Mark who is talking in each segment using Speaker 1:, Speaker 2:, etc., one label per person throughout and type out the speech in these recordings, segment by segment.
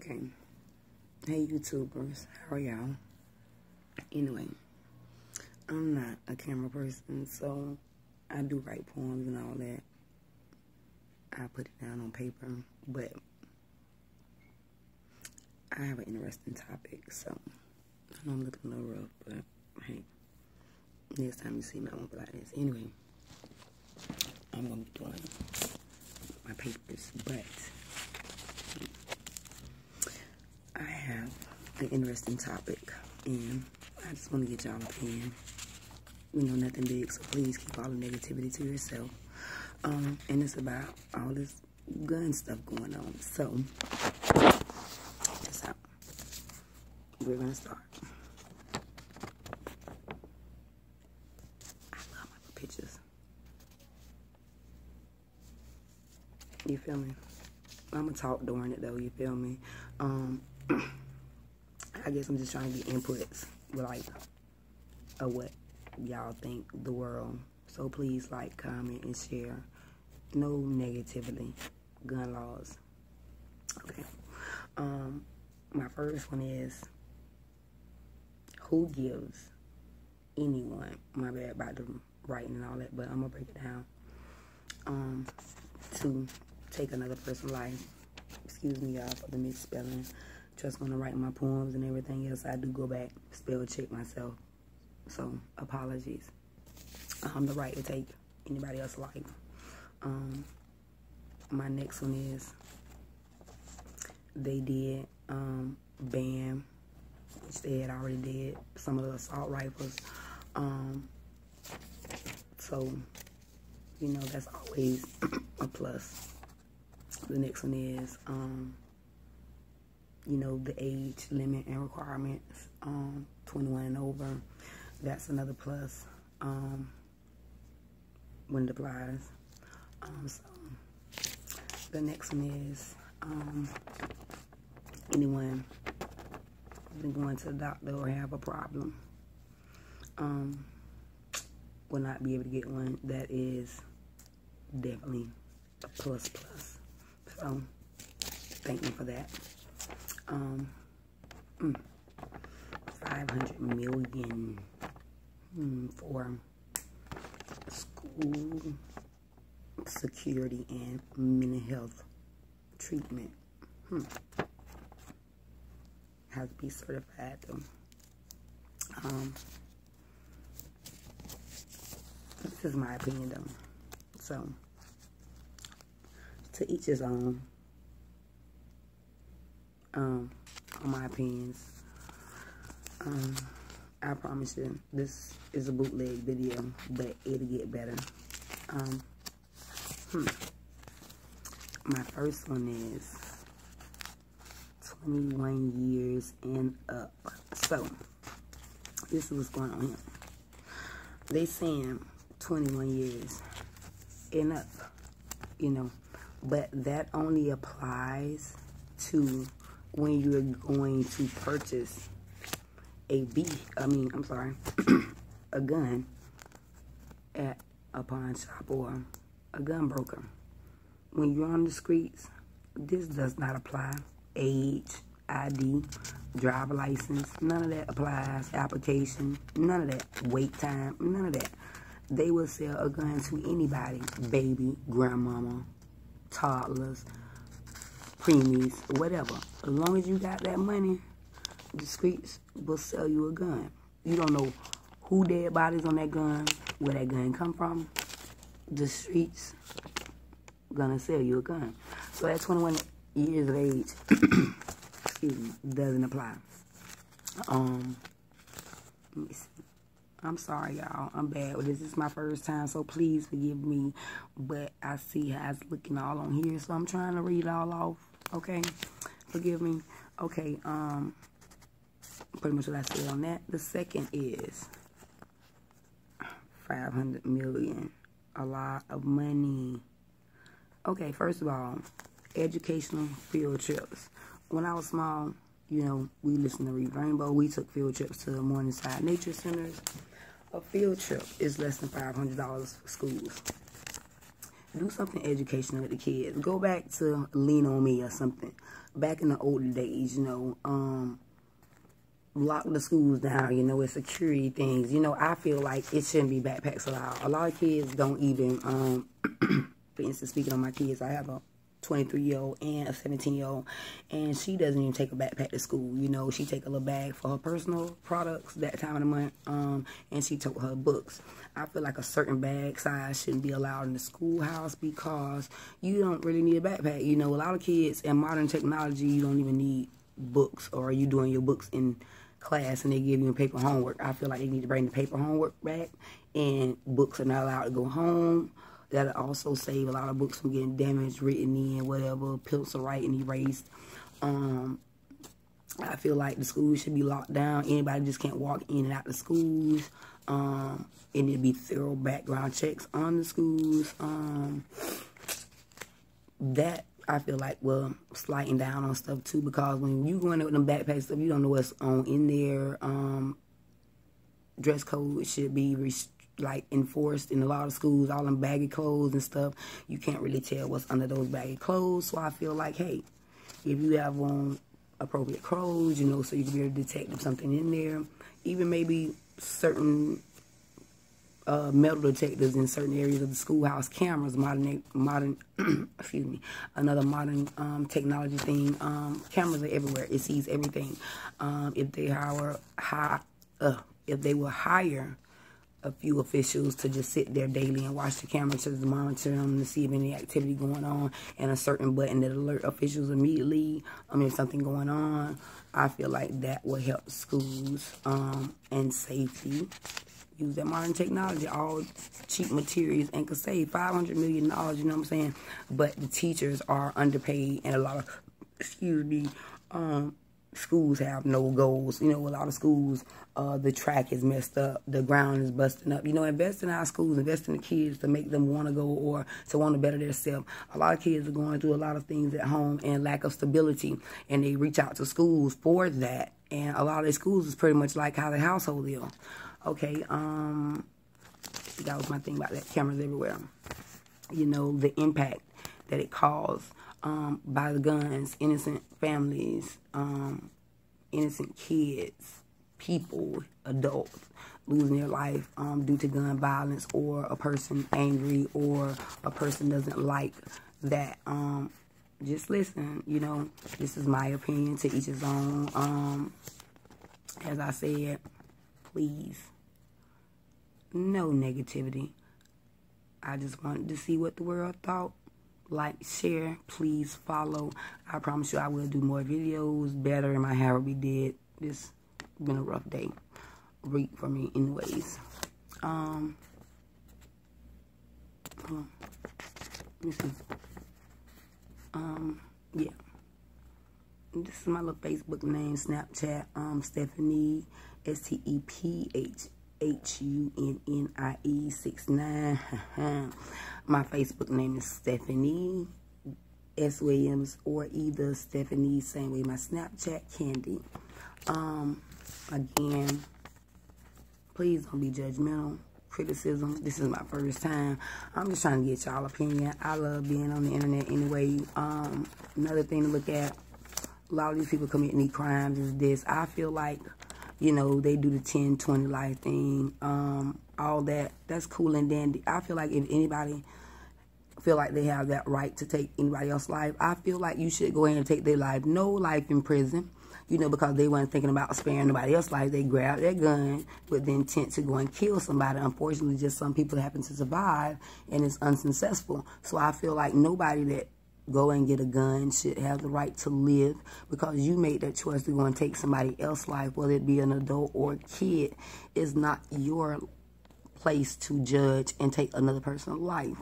Speaker 1: Okay. Hey, YouTubers. How are y'all? Anyway, I'm not a camera person, so I do write poems and all that. I put it down on paper, but I have an interesting topic, so I know I'm looking a little rough, but hey, next time you see me, I won't be like this. Anyway, I'm going to be doing my papers, but I have an interesting topic, and I just want to get y'all opinion. You know, nothing big, so please keep all the negativity to yourself. And it's about all this gun stuff going on. So, that's how we're going to start. I love my pictures. You feel me? I'm going to talk during it, though. You feel me? I guess I'm just trying to get inputs with, like, what y'all think the world. So please like, comment, and share. No negativity. Gun laws. Okay. My first one is, who gives anyone, my bad about the writing and all that, but I'm gonna break it down, to take another person's life. Excuse me, y'all, for the misspelling. Just when I write my poems and everything else, I do go back, spell check myself. So, apologies. The right to take anybody else's life. My next one is, they did ban, which they had already did, some of the assault rifles. So, you know, that's always a plus. The next one is, you know, the age limit and requirements, 21 and over. That's another plus, when it applies. So the next one is, anyone been going to the doctor or have a problem, will not be able to get one. That is definitely a plus. So thank you for that. 500 million for school security and mental health treatment. Has to be certified though. This is my opinion though. So, to each his own. On my opinions. I promise you, this is a bootleg video, but it'll get better. My first one is 21 years and up. So, this is what's going on here. They saying 21 years and up, you know, but that only applies to when you're going to purchase a gun at a pawn shop or a gun broker. When you're on the streets, this does not apply. Age, ID, driver license, none of that applies. Application, none of that. Wait time, none of that. They will sell a gun to anybody. Baby, grandmama, toddlers, preemies, whatever. As long as you got that money, the streets will sell you a gun. You don't know who dead bodies on that gun, where that gun come from. The streets gonna sell you a gun. So that 21 years of age, excuse me, doesn't apply. Let me see. I'm sorry, y'all. I'm bad with this. This is my first time, so please forgive me. But I see how it's looking all on here, so I'm trying to read it all off. Okay? Forgive me. Okay, pretty much what I said on that. The second is 500 million. A lot of money. Okay, first of all, educational field trips. When I was small, you know, we listened to Read Rainbow. We took field trips to Morningside Nature Centers. A field trip is less than $500 for schools. Do something educational with the kids. Go back to Lean On Me or something. Back in the older days, you know, lock the schools down, you know, with security things. You know, I feel like it shouldn't be backpacks allowed. A lot of kids don't even, for instance, speaking on my kids, I have a 23-year-old and a 17-year-old, and she doesn't even take a backpack to school. You know, she take a little bag for her personal products that time of the month, and she took her books. I feel like a certain bag size shouldn't be allowed in the schoolhouse because you don't really need a backpack. You know, a lot of kids in modern technology, you don't even need books, or are you doing your books in class and they give you paper homework? I feel like they need to bring the paper homework back, and books are not allowed to go home. That'll also save a lot of books from getting damaged, written in, whatever, pencil writing, erased. I feel like the schools should be locked down. Anybody just can't walk in and out the schools. And there'd be thorough background checks on the schools. That, I feel like, will sliding down on stuff too, because when you go in there with them backpack stuff, you don't know what's on in there. Dress code should be enforced in a lot of schools. All them baggy clothes and stuff, you can't really tell what's under those baggy clothes. So I feel like, hey, if you have on appropriate clothes, you know, so you can be able to detect if something in there, even maybe certain metal detectors in certain areas of the schoolhouse, cameras, modern excuse me, another modern technology thing. Cameras are everywhere. It sees everything. If they will hire a few officials to just sit there daily and watch the camera to monitor them to see if any activity going on, and a certain button that alert officials immediately if something going on, I feel like that will help schools and safety. Use that modern technology, all cheap materials, and could save $500 million, you know what I'm saying? But the teachers are underpaid, and a lot of, schools have no goals. You know, a lot of schools, the track is messed up, the ground is busting up. You know, invest in our schools, invest in the kids to make them want to go or to want to better themselves. A lot of kids are going through a lot of things at home and lack of stability, and they reach out to schools for that. And a lot of the schools is pretty much like how the household is. Okay, that was my thing about that. Cameras everywhere. You know, the impact that it caused by the guns, innocent families, innocent kids, people, adults losing their life due to gun violence, or a person angry, or a person doesn't like that. Just listen, you know, this is my opinion, to each his own. As I said, please, no negativity. I just wanted to see what the world thought. Like, share, please follow. I promise you I will do more videos, better than my however we did. This been a rough day for me anyways. This is yeah. This is my little Facebook name, Snapchat, Stephanie, STEPHUNNIE69. My Facebook name is Stephanie S. Williams, or either Stephanie, same way my Snapchat, Candy. Again, please don't be judgmental. Criticism, this is my first time. I'm just trying to get y'all opinion. I love being on the internet anyway. Another thing to look at, a lot of these people committing these crimes is this. I feel like, you know, they do the 10-20 life thing, all that. That's cool and dandy. I feel like if anybody feel like they have that right to take anybody else's life, I feel like you should go ahead and take their life. No life in prison, you know, because they weren't thinking about sparing nobody else's life. They grabbed their gun with the intent to go and kill somebody. Unfortunately, just some people happen to survive, and it's unsuccessful. So I feel like nobody that go and get a gun should have the right to live, because you made that choice to go and take somebody else's life, whether it be an adult or a kid. It's not your place to judge and take another person's life.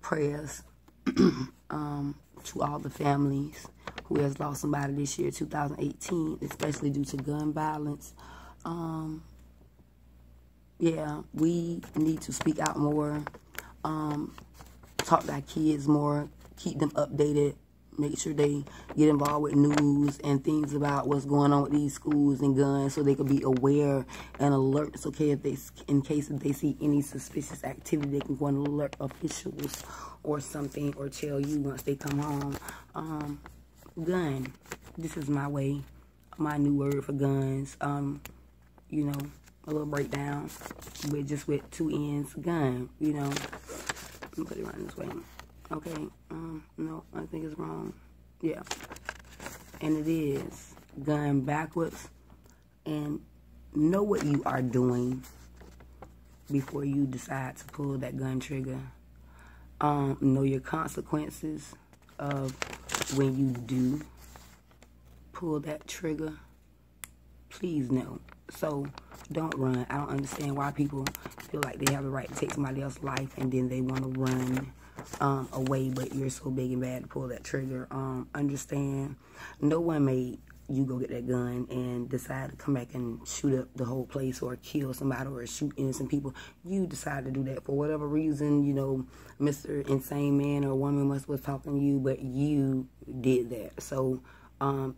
Speaker 1: Prayers to all the families who has lost somebody this year, 2018, especially due to gun violence. Yeah, we need to speak out more, talk to our kids more, keep them updated, Make sure they get involved with news and things about what's going on with these schools and guns, so they could be aware and alert. It's okay if they, in case if they see any suspicious activity, they can go and alert officials or something, or tell you once they come home. Gun. This is my way, my new word for guns. You know, a little breakdown with two ends. Gun. You know, let me put it right this way. Okay, no, I think it's wrong. Yeah, and it is gun backwards. And know what you are doing before you decide to pull that gun trigger. Know your consequences of when you do pull that trigger. Please know. So don't run. I don't understand why people feel like they have the right to take somebody else's life and then they want to run away, but you're so big and bad to pull that trigger. Understand, no one made you go get that gun and decide to come back and shoot up the whole place or kill somebody or shoot innocent people. You decide to do that for whatever reason. You know, Mr. Insane Man or woman was talking to you, but you did that. So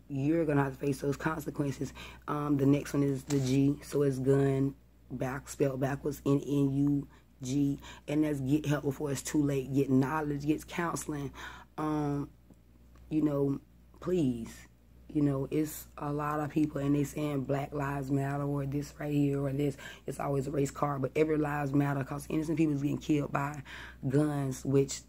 Speaker 1: you're gonna have to face those consequences. The next one is the G, so it's gun spelled backwards, N-N-U-G, and that's get help before it's too late. Get knowledge, get counseling. You know, please. You know, it's a lot of people, and they saying Black Lives Matter or this right here or this. It's always a race card, but every lives matter, because innocent people is getting killed by guns, which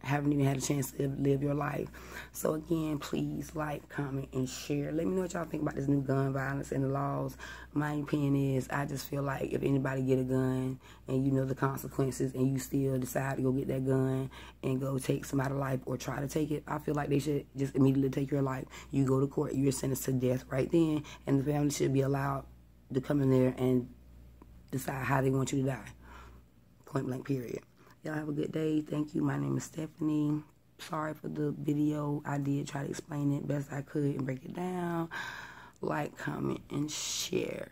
Speaker 1: haven't even had a chance to live your life. So again, please like, comment, and share. Let me know what y'all think about this new gun violence and the laws. My opinion is, I just feel like if anybody get a gun and you know the consequences and you still decide to go get that gun and go take somebody's life or try to take it, I feel like they should just immediately take your life. You go to court, you're sentenced to death right then, and the family should be allowed to come in there and decide how they want you to die. Point blank, period. Y'all have a good day. Thank you. My name is Stephanie. Sorry for the video. I did try to explain it best I could and break it down. Like, comment, and share.